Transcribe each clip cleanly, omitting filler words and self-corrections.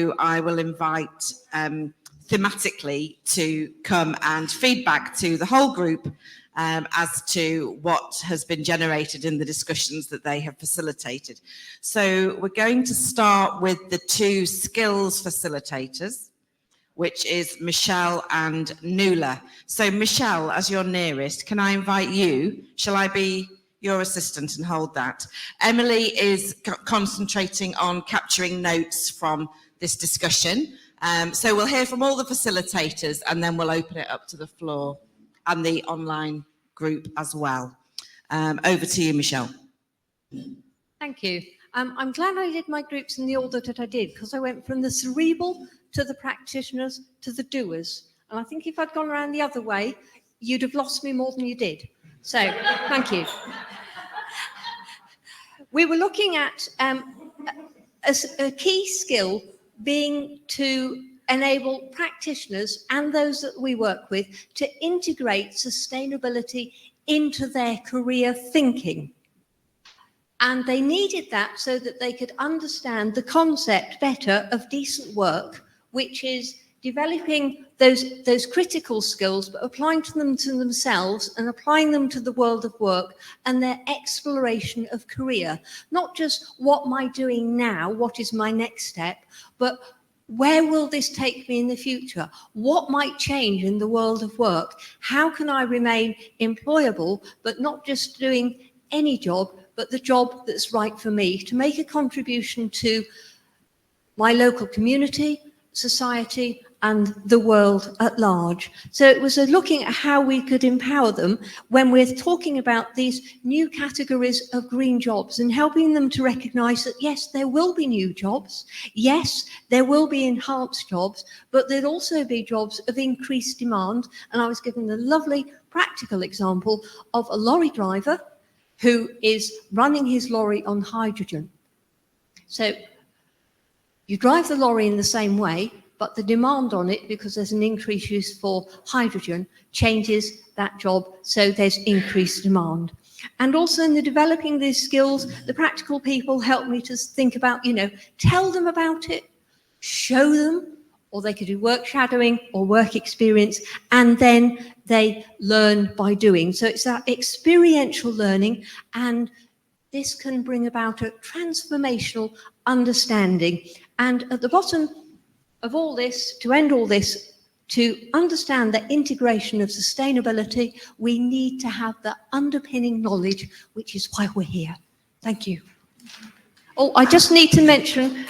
who I will invite thematically to come and feedback to the whole group as to what has been generated in the discussions that they have facilitated. So we're going to start with the two skills facilitators, which is Michelle and Nuala. So Michelle, as you're nearest, can I invite you? Shall I be your assistant and hold that? Emily is concentrating on capturing notes from this discussion. So we'll hear from all the facilitators and then we'll open it up to the floor and the online group as well. Over to you, Michelle. Thank you. I'm glad I did my groups in the order that I did, because I went from the cerebral to the practitioners to the doers. And I think if I'd gone around the other way, you'd have lost me more than you did. So, thank you. We were looking at a key skill being to enable practitioners and those that we work with to integrate sustainability into their career thinking. And they needed that so that they could understand the concept better of decent work, which is developing those critical skills, but applying them to themselves and applying them to the world of work and their exploration of career. Not just what am I doing now, what is my next step, but where will this take me in the future? What might change in the world of work? How can I remain employable, but not just doing any job, but the job that's right for me, to make a contribution to my local community, society, and the world at large. So it was looking at how we could empower them when we're talking about these new categories of green jobs and helping them to recognise that, yes, there will be new jobs. Yes, there will be enhanced jobs, but there'll also be jobs of increased demand. And I was given the lovely practical example of a lorry driver who is running his lorry on hydrogen. So you drive the lorry in the same way, but the demand on it, because there's an increased use for hydrogen, changes that job, so there's increased demand. And also in the developing these skills, the practical people helped me to think about, tell them about it, show them, or they could do work shadowing or work experience, and then they learn by doing. So it's that experiential learning, and this can bring about a transformational understanding. And at the bottom of all this, to end all this, to understand the integration of sustainability, we need to have the underpinning knowledge, which is why we're here. Thank you. Oh, I just need to mention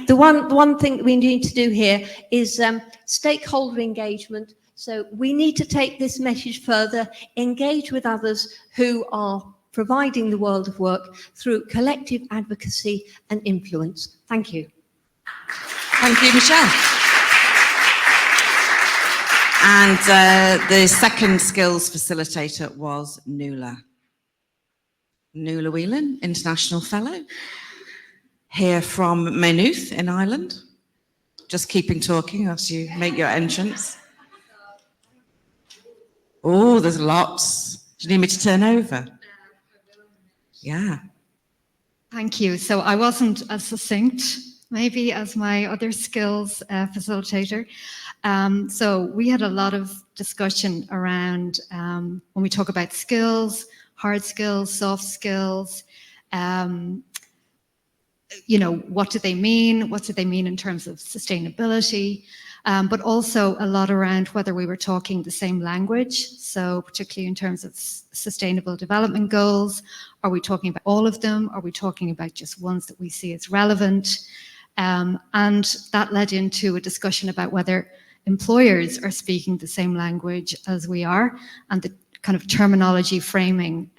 the one thing that we need to do here is stakeholder engagement. So we need to take this message further, engage with others who are providing the world of work through collective advocacy and influence. Thank you. Thank you, Michelle. And the second skills facilitator was Nuala. Nuala Whelan, International Fellow, here from Maynooth in Ireland. Just keeping talking as you make your entrance. Oh, there's lots. Do you need me to turn over? Yeah. Thank you. So I wasn't as succinct maybe as my other skills facilitator. So we had a lot of discussion around when we talk about skills, hard skills, soft skills, what do they mean? What do they mean in terms of sustainability? But also a lot around whether we were talking the same language. So particularly in terms of sustainable development goals, are we talking about all of them? Are we talking about just ones that we see as relevant? And that led into a discussion about whether employers are speaking the same language as we are, and the kind of terminology framing.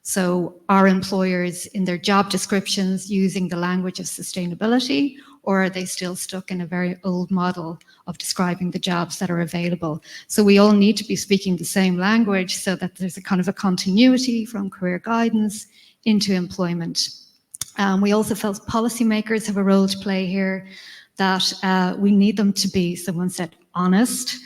So are employers in their job descriptions using the language of sustainability, or are they still stuck in a very old model of describing the jobs that are available? So we all need to be speaking the same language so that there's a kind of a continuity from career guidance into employment. We also felt policymakers have a role to play here, that we need them to be, someone said, honest,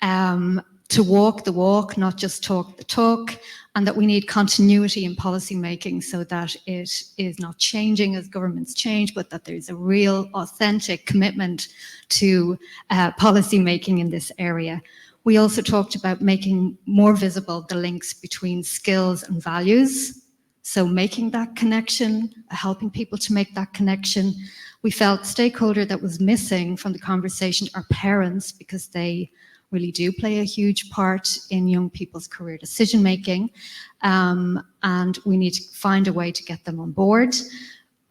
to walk the walk, not just talk the talk, and that we need continuity in policy making so that it is not changing as governments change, but that there's a real authentic commitment to policy making in this area. We also talked about making more visible the links between skills and values. So making that connection, helping people to make that connection. We felt stakeholder that was missing from the conversation are parents, because they really do play a huge part in young people's career decision making, and we need to find a way to get them on board.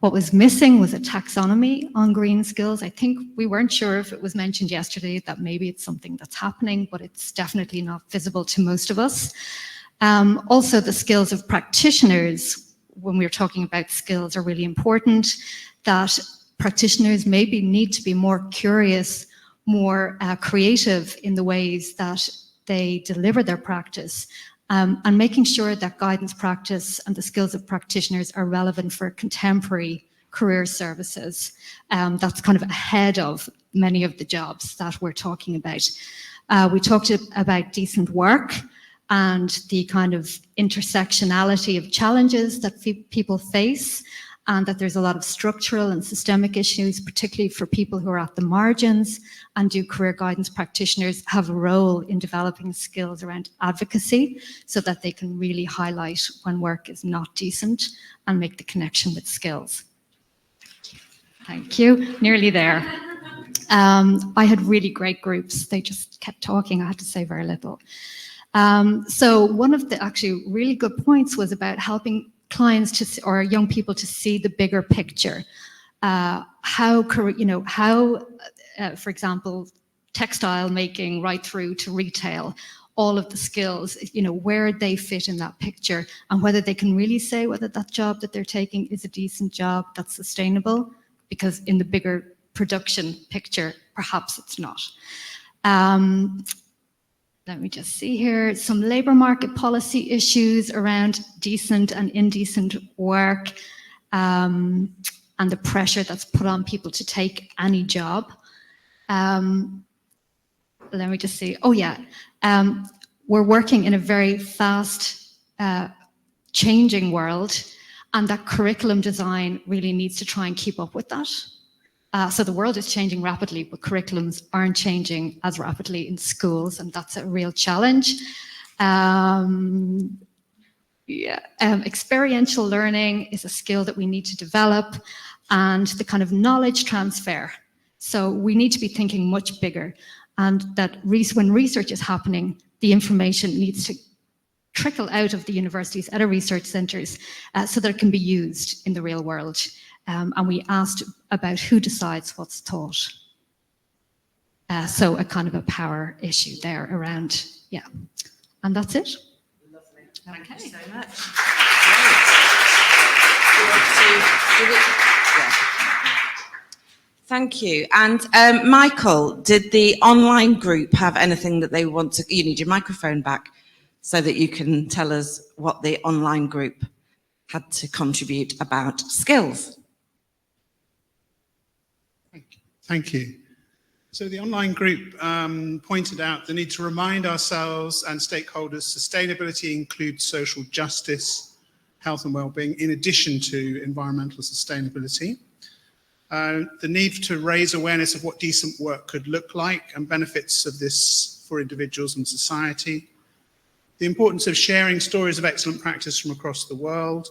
What was missing was a taxonomy on green skills. I think we weren't sure if it was mentioned yesterday that maybe it's something that's happening, but it's definitely not visible to most of us. Also, the skills of practitioners, when we're talking about skills, are really important, that practitioners maybe need to be more curious, more creative in the ways that they deliver their practice, and making sure that guidance practice and the skills of practitioners are relevant for contemporary career services. That's kind of ahead of many of the jobs that we're talking about. We talked about decent work and the kind of intersectionality of challenges that people face, and that there's a lot of structural and systemic issues, particularly for people who are at the margins, and do career guidance practitioners have a role in developing skills around advocacy so that they can really highlight when work is not decent and make the connection with skills. Thank you, nearly there. I had really great groups. They just kept talking. I had to say very little. So one of the actually really good points was about helping clients to, or young people to see the bigger picture. For example, textile making right through to retail, all of the skills, where they fit in that picture, and whether they can really say whether that job that they're taking is a decent job that's sustainable, because in the bigger production picture, perhaps it's not. Let me just see here, some labour market policy issues around decent and indecent work, and the pressure that's put on people to take any job. Let me just see, we're working in a very fast changing world, and that curriculum design really needs to try and keep up with that. So the world is changing rapidly, but curriculums aren't changing as rapidly in schools, and that's a real challenge. Experiential learning is a skill that we need to develop, and the kind of knowledge transfer. So we need to be thinking much bigger, and that when research is happening, the information needs to trickle out of the universities, out of research centres, so that it can be used in the real world. And we asked about who decides what's taught. So a kind of a power issue there around, And that's it. Lovely. Thank you so much. Thank you. And Michael, did the online group have anything that they want to, you need your microphone back so that you can tell us what the online group had to contribute about skills. Thank you. So the online group pointed out the need to remind ourselves and stakeholders sustainability includes social justice, health and well-being, in addition to environmental sustainability. The need to raise awareness of what decent work could look like and benefits of this for individuals and society. The importance of sharing stories of excellent practice from across the world.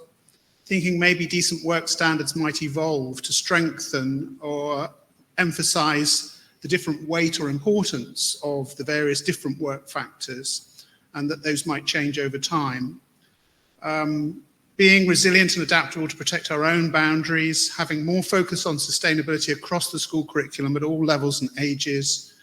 Thinking maybe decent work standards might evolve to strengthen or emphasize the different weight or importance of the various different work factors, and that those might change over time. Being resilient and adaptable to protect our own boundaries, having more focus on sustainability across the school curriculum at all levels and ages.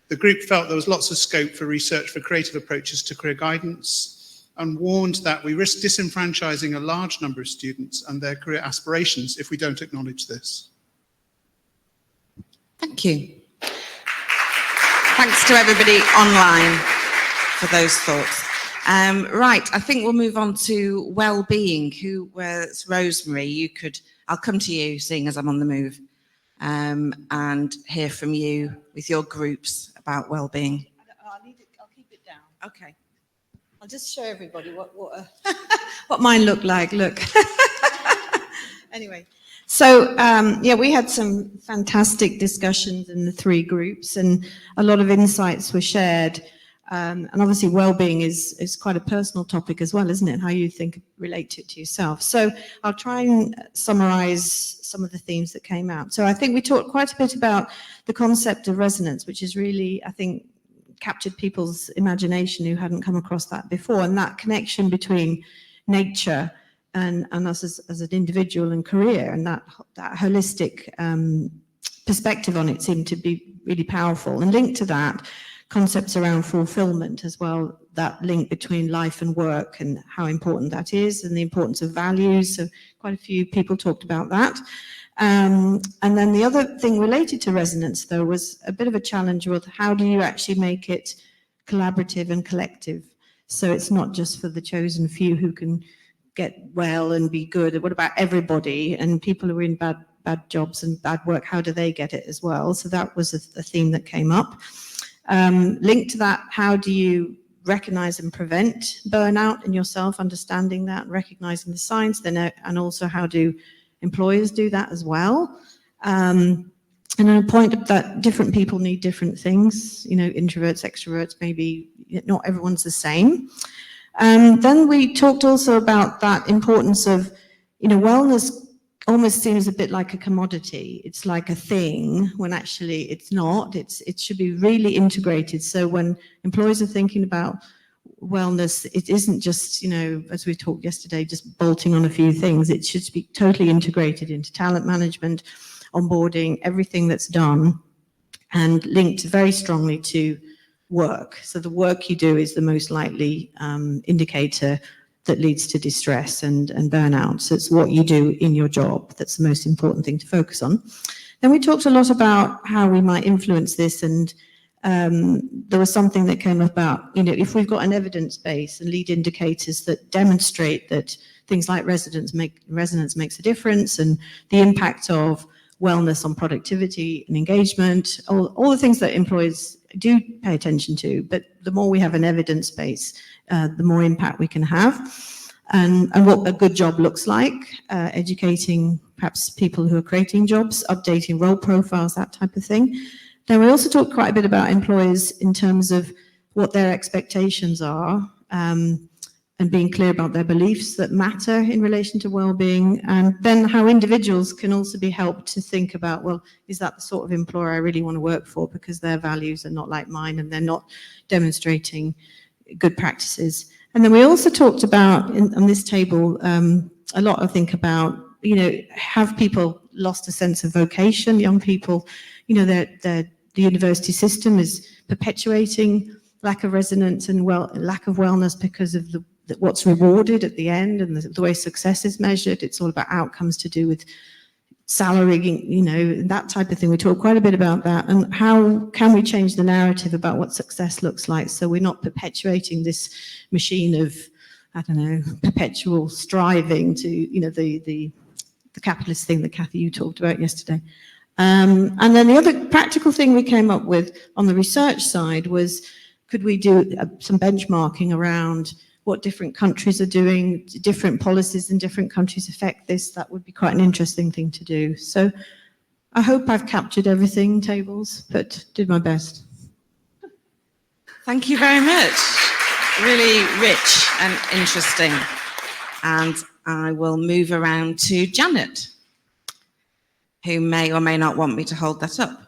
The group felt there was lots of scope for research for creative approaches to career guidance, and warned that we risk disenfranchising a large number of students and their career aspirations if we don't acknowledge this. Thank you. Thanks to everybody online for those thoughts. Right, I think we'll move on to well-being. Where's Rosemary? I'll come to you, seeing as I'm on the move, and hear from you with your groups about well-being. I'll keep it down. Okay. I'll just show everybody what mine looked like. Look. Anyway, so yeah, we had some fantastic discussions in the 3 groups, and a lot of insights were shared. And obviously, well-being is quite a personal topic as well, isn't it? How you relate to it to yourself. So I'll try and summarize some of the themes that came out. So I think we talked quite a bit about the concept of resonance, which is really, I think, captured people's imagination who hadn't come across that before, and that connection between nature and us as an individual and career, and that holistic perspective on it seemed to be really powerful. And linked to that, concepts around fulfillment as well, that link between life and work and how important that is, and the importance of values. So quite a few people talked about that. And then the other thing related to resonance, though, was a bit of a challenge with how do you actually make it collaborative and collective? So it's not just for the chosen few who can get well and be good. What about everybody and people who are in bad jobs and bad work? How do they get it as well? So that was a theme that came up. Linked to that, how do you recognize and prevent burnout in yourself, understanding that, recognizing the signs, and also how do employers do that as well? And then a point that different people need different things, introverts, extroverts, maybe not everyone's the same. Then we talked also about that importance of, wellness almost seems a bit like a commodity. It's like a thing when actually it's not. It should be really integrated. So when employers are thinking about wellness, it isn't just, as we talked yesterday, just bolting on a few things. It should be totally integrated into talent management, onboarding, everything that's done, and linked very strongly to work. So the work you do is the most likely indicator that leads to distress and burnout. So it's what you do in your job that's the most important thing to focus on. Then we talked a lot about how we might influence this, and there was something that came about, if we've got an evidence base and lead indicators that demonstrate that things like resonance makes a difference, and the impact of wellness on productivity and engagement, all the things that employers do pay attention to, but the more we have an evidence base, the more impact we can have, and what a good job looks like, educating perhaps people who are creating jobs, updating role profiles, that type of thing. Then we also talked quite a bit about employers in terms of what their expectations are, and being clear about their beliefs that matter in relation to well-being, and then how individuals can also be helped to think about, well, is that the sort of employer I really want to work for, because their values are not like mine and they're not demonstrating good practices. And then we also talked about, on this table, a lot, I think, about, have people lost a sense of vocation? Young people, the university system is perpetuating lack of resonance and lack of wellness because of what's rewarded at the end, and the way success is measured. It's all about outcomes to do with salary, that type of thing. We talked quite a bit about that, and how can we change the narrative about what success looks like, so we're not perpetuating this machine of, perpetual striving to, the capitalist thing that Kathy, you talked about yesterday. And then the other practical thing we came up with on the research side was, could we do some benchmarking around what different countries are doing, different policies in different countries affect this? That would be quite an interesting thing to do. So I hope I've captured everything, tables, but did my best. Thank you very much. Really rich and interesting. And I will move around to Janet, who may or may not want me to hold that up.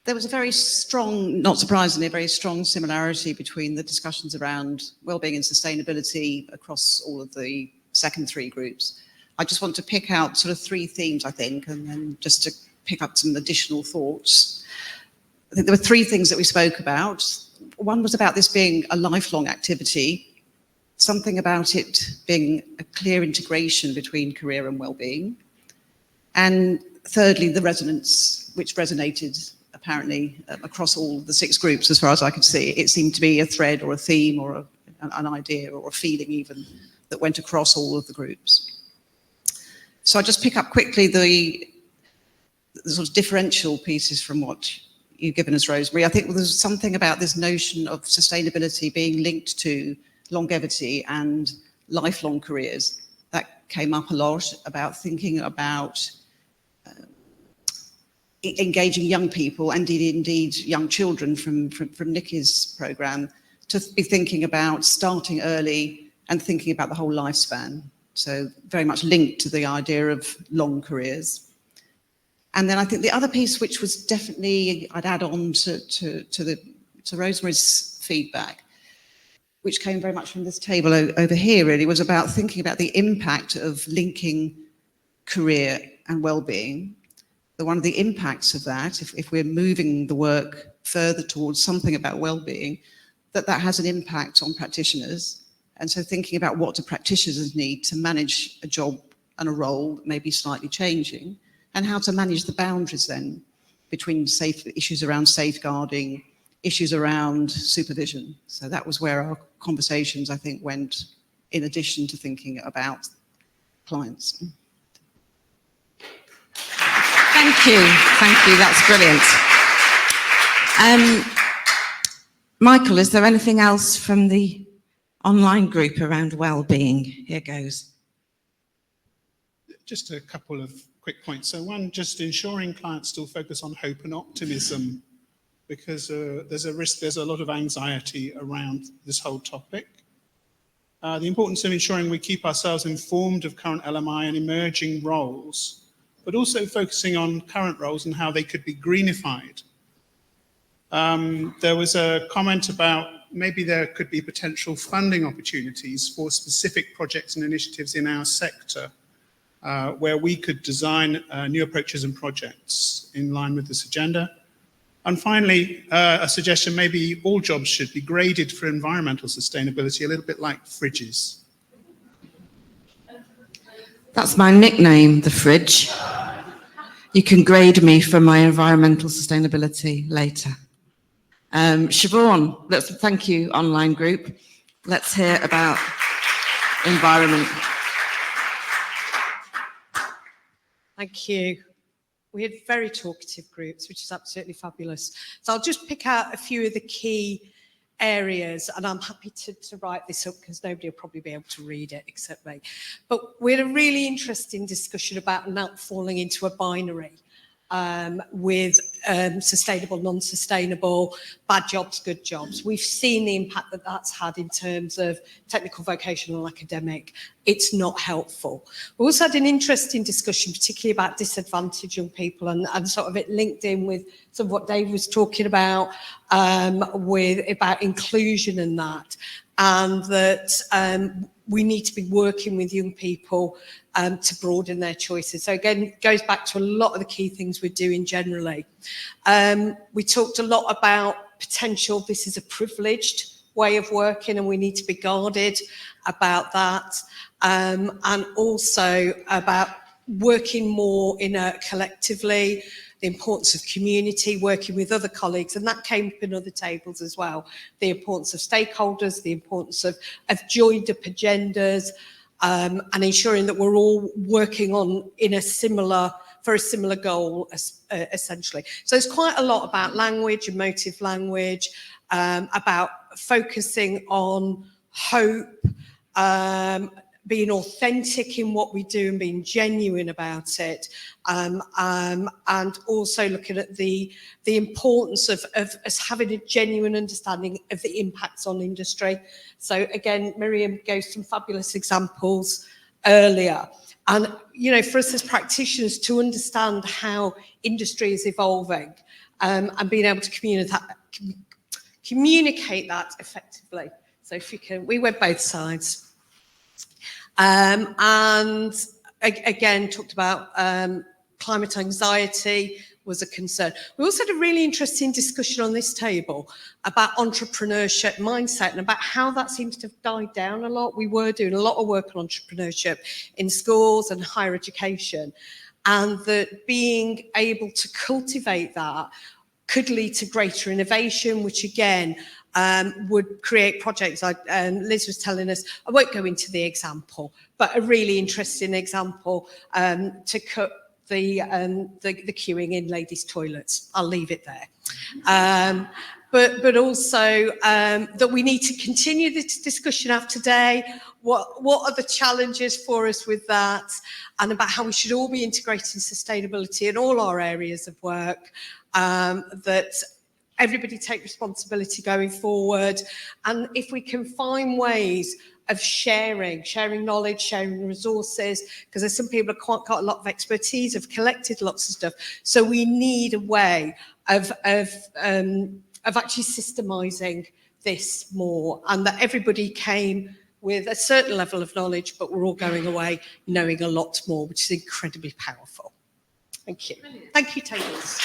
There was a very strong, not surprisingly, a very strong similarity between the discussions around wellbeing and sustainability across all of the second 3 groups. I just want to pick out sort of 3 themes, I think, and then just to pick up some additional thoughts. I think there were 3 things that we spoke about. One was about this being a lifelong activity, something about it being a clear integration between career and wellbeing. And thirdly, the resonance, which resonated apparently across all the 6 groups, as far as I could see. It seemed to be a thread or a theme or an idea or a feeling even that went across all of the groups. So I'll just pick up quickly the sort of differential pieces from what you've given us, Rosemary. I think there's something about this notion of sustainability being linked to longevity and lifelong careers. That came up a lot, about thinking about engaging young people and indeed young children from Nikki's programme to be thinking about starting early and thinking about the whole lifespan. So very much linked to the idea of long careers. And then I think the other piece, which was definitely, I'd add on to Rosemary's feedback, which came very much from this table over here, really, was about thinking about the impact of linking career and well-being. One of the impacts of that, if we're moving the work further towards something about well-being, that has an impact on practitioners. And so thinking about what do practitioners need to manage a job and a role that may be slightly changing, and how to manage the boundaries then between issues around safeguarding, issues around supervision. So that was where our conversations, I think, went, in addition to thinking about clients. Thank you, that's brilliant. Michael, is there anything else from the online group around well-being? Here goes. Just a couple of quick points. So one, just ensuring clients still focus on hope and optimism, because there's a risk, there's a lot of anxiety around this whole topic. The importance of ensuring we keep ourselves informed of current LMI and emerging roles, but also focusing on current roles and how they could be greenified. There was a comment about maybe there could be potential funding opportunities for specific projects and initiatives in our sector, where we could design new approaches and projects in line with this agenda. And finally, a suggestion, maybe all jobs should be graded for environmental sustainability, a little bit like fridges. That's my nickname, the fridge. You can grade me for my environmental sustainability later. Siobhan, thank you, online group. Let's hear about environment. Thank you. We had very talkative groups, which is absolutely fabulous. So I'll just pick out a few of the key areas, and I'm happy to write this up because nobody will probably be able to read it except me. But we had a really interesting discussion about not falling into a binary with sustainable, non-sustainable, bad jobs, good jobs. We've seen the impact that that's had in terms of technical, vocational, academic. It's not helpful. We also had an interesting discussion, particularly about disadvantaged young people, and sort of it linked in with some of what Dave was talking about, about inclusion and that, and that we need to be working with young people to broaden their choices. So again, it goes back to a lot of the key things we're doing generally. We talked a lot about potential. This is a privileged way of working and we need to be guarded about that. And also about working more collectively, the importance of community, working with other colleagues, and that came up in other tables as well. The importance of stakeholders, the importance of joined up agendas, and ensuring that we're all working for a similar goal, essentially. So there's quite a lot about language, emotive language, about focusing on hope, being authentic in what we do and being genuine about it, and also looking at the importance of us having a genuine understanding of the impacts on industry. So again, Miriam gave some fabulous examples earlier. And, you know, for us as practitioners to understand how industry is evolving and being able to communicate that effectively. So if you can, we went both sides. And again, talked about climate anxiety was a concern. We also had a really interesting discussion on this table about entrepreneurship mindset and about how that seems to have died down a lot. We were doing a lot of work on entrepreneurship in schools and higher education, and that being able to cultivate that could lead to greater innovation, which again would create projects. Liz was telling us, I won't go into the example, but a really interesting example to cut the queuing in ladies' toilets. I'll leave it there. But also that we need to continue this discussion after today. What are the challenges for us with that, and about how we should all be integrating sustainability in all our areas of work, that everybody take responsibility going forward. And if we can find ways of sharing knowledge, sharing resources, because there's some people who've got a lot of expertise, have collected lots of stuff. So we need a way of actually systemizing this more, and that everybody came with a certain level of knowledge, but we're all going away knowing a lot more, which is incredibly powerful. Thank you. Brilliant. Thank you, tables.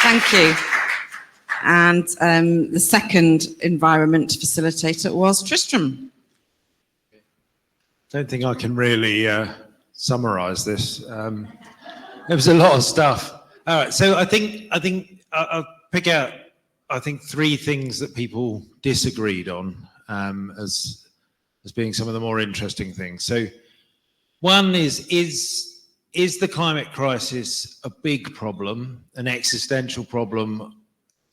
Thank you. And the second environment facilitator was Tristram. Don't think I can really summarise this. There was a lot of stuff. All right, so I think I'll pick out, I think, three things that people disagreed on as being some of the more interesting things. So one is the climate crisis a big problem, an existential problem,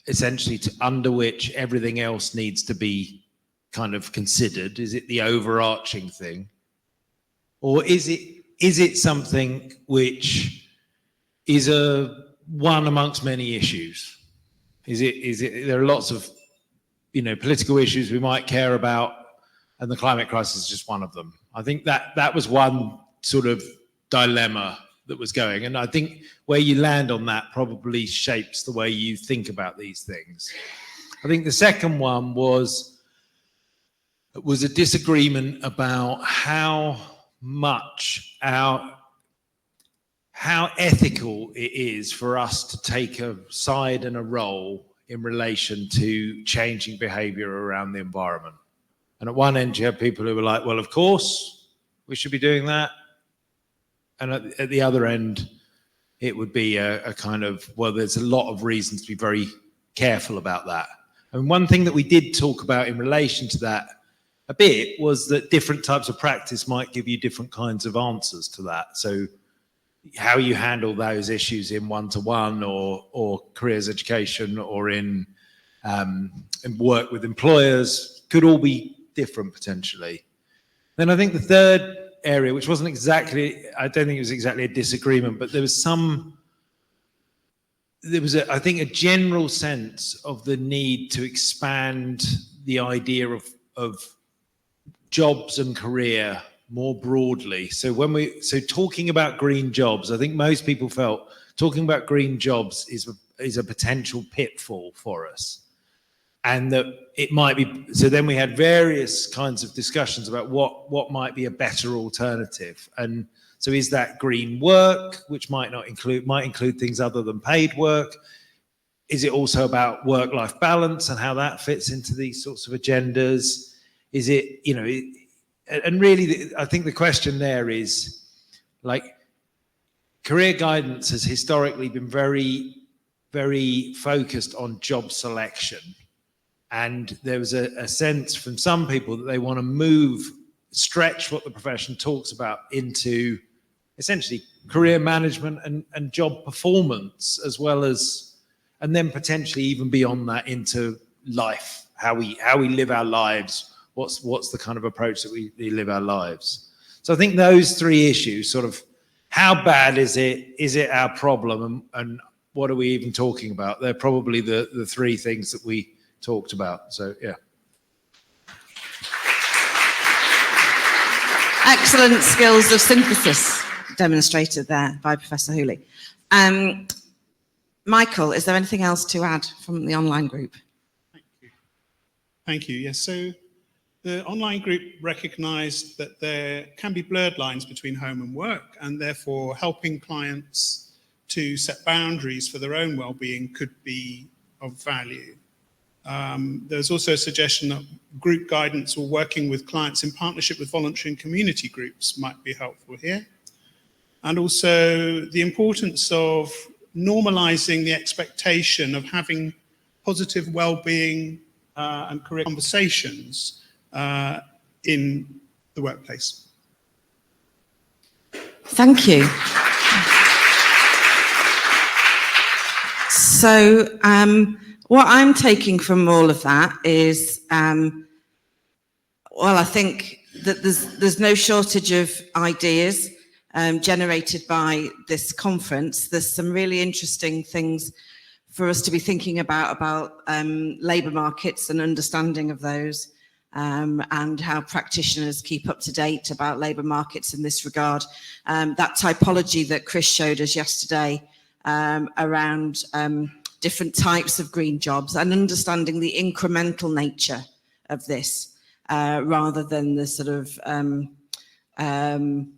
essentially under which everything else needs to be kind of considered? Is it the overarching thing? Or is it something which is one amongst many issues? There are lots of, political issues we might care about, and the climate crisis is just one of them. I think that was one sort of dilemma that was going, and I think where you land on that probably shapes the way you think about these things. I think the second one was a disagreement about how ethical it is for us to take a side and a role in relation to changing behavior around the environment. And at one end you have people who were like, well, of course we should be doing that. And at the other end, it would be a kind of, well, there's a lot of reasons to be very careful about that. And one thing that we did talk about in relation to that a bit was that different types of practice might give you different kinds of answers to that. So how you handle those issues in one-to-one or careers education or in work with employers could all be different potentially. Then I think the third area, which wasn't exactly, I don't think it was exactly a disagreement, but there was I think a general sense of the need to expand the idea of jobs and career more broadly. So talking about green jobs, I think most people felt talking about green jobs is a potential pitfall for us. And that it might be, so then we had various kinds of discussions about what might be a better alternative. And so is that green work, which might include things other than paid work? Is it also about work-life balance and how that fits into these sorts of agendas? Is it, and really, I think the question there is, like, career guidance has historically been very, very focused on job selection. And there was a sense from some people that they want to stretch what the profession talks about into essentially career management and job performance, as well as, and then potentially even beyond that into life, how we live our lives, what's the kind of approach that we live our lives. So I think those three issues, sort of how bad is it our problem, and what are we even talking about? They're probably the three things that we talked about. So yeah. Excellent skills of synthesis demonstrated there by Professor Hooley. Michael, is there anything else to add from the online group? Thank you. Yes, so the online group recognised that there can be blurred lines between home and work, and therefore helping clients to set boundaries for their own well-being could be of value. There's also a suggestion that group guidance or working with clients in partnership with voluntary and community groups might be helpful here. And also the importance of normalising the expectation of having positive well-being and career conversations in the workplace. Thank you. So what I'm taking from all of that is, well, I think that there's no shortage of ideas generated by this conference. There's some really interesting things for us to be thinking about labour markets and understanding of those, and how practitioners keep up to date about labour markets in this regard. That typology that Chris showed us yesterday around different types of green jobs and understanding the incremental nature of this, rather than the sort of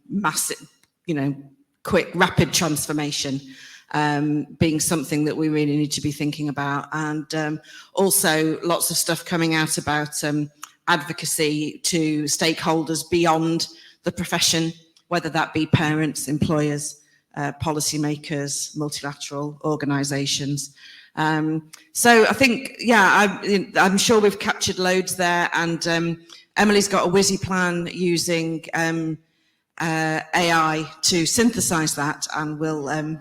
massive, quick, rapid transformation, being something that we really need to be thinking about. And also lots of stuff coming out about advocacy to stakeholders beyond the profession, whether that be parents, employers, policymakers, multilateral organisations. So I think, I'm sure we've captured loads there, and Emily's got a whizzy plan using AI to synthesise that, and we'll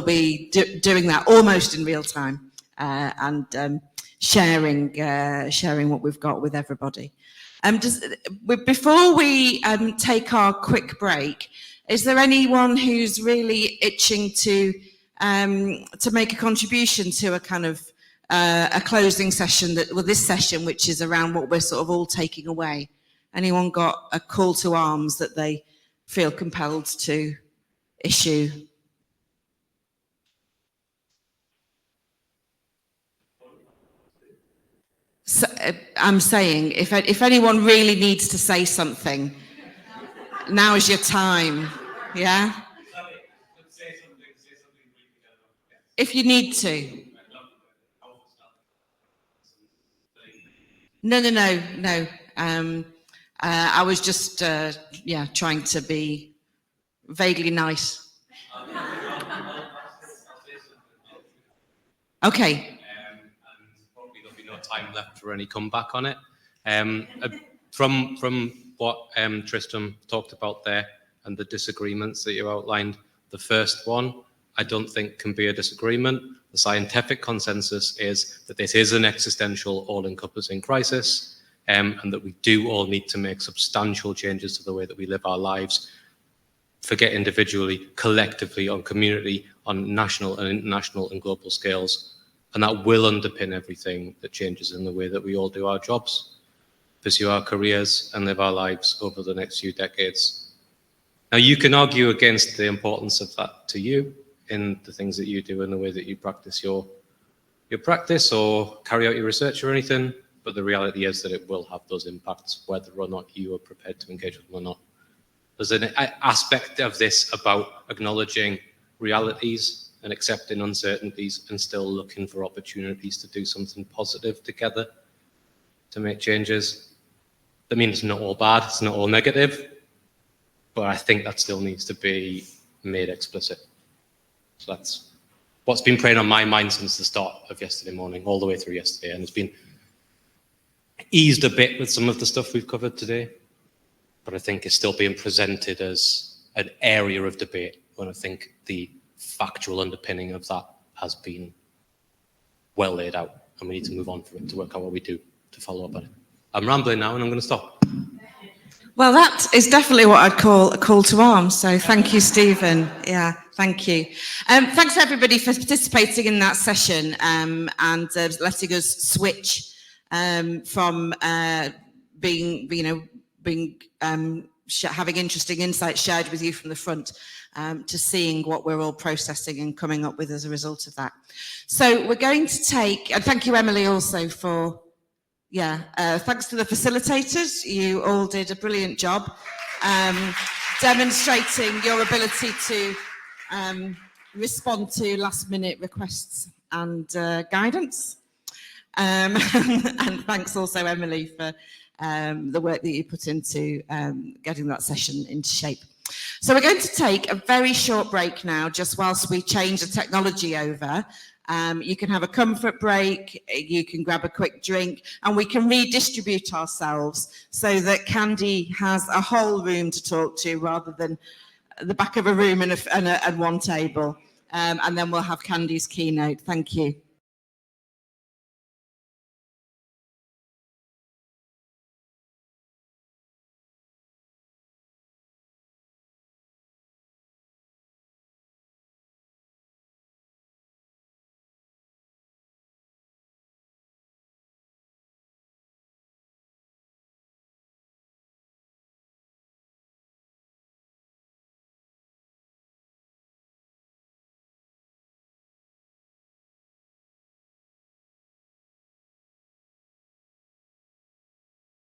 be doing that almost in real time, and sharing what we've got with everybody. Before we take our quick break, is there anyone who's really itching to make a contribution to a kind of a closing session this session, which is around what we're sort of all taking away? Anyone got a call to arms that they feel compelled to issue? So, I'm saying, if anyone really needs to say something, now is your time, yeah? If you need to. No. I was just, trying to be vaguely nice. Okay. Probably there'll be no time left for any comeback on it. From what Tristan talked about there and the disagreements that you outlined, the first one, I don't think can be a disagreement. The scientific consensus is that this is an existential, all-encompassing crisis, and that we do all need to make substantial changes to the way that we live our lives, forget individually, collectively, on community, on national and international and global scales. And that will underpin everything that changes in the way that we all do our jobs, pursue our careers, and live our lives over the next few decades. Now, you can argue against the importance of that to you in the things that you do and the way that you practice your practice or carry out your research or anything, but the reality is that it will have those impacts whether or not you are prepared to engage with them or not. There's an aspect of this about acknowledging realities and accepting uncertainties and still looking for opportunities to do something positive together to make changes. That means it's not all bad, it's not all negative, but I think that still needs to be made explicit. So that's what's been playing on my mind since the start of yesterday morning, all the way through yesterday, and it's been eased a bit with some of the stuff we've covered today, but I think it's still being presented as an area of debate when I think the factual underpinning of that has been well laid out, and we need to move on from it to work out what we do to follow up on it. I'm rambling now and I'm going to stop. Well, that is definitely what I'd call a call to arms. So thank you, Stephen. Yeah, thank you. Thanks everybody for participating in that session, and letting us switch from having interesting insights shared with you from the front, to seeing what we're all processing and coming up with as a result of that. So we're going to take, and thank you, Emily, also for, thanks to the facilitators. You all did a brilliant job demonstrating your ability to respond to last-minute requests and guidance. And thanks also, Emily, for the work that you put into getting that session into shape. So we're going to take a very short break now, just whilst we change the technology over. You can have a comfort break, you can grab a quick drink, and we can redistribute ourselves so that Candy has a whole room to talk to rather than the back of a room and one table. And then we'll have Candy's keynote. Thank you.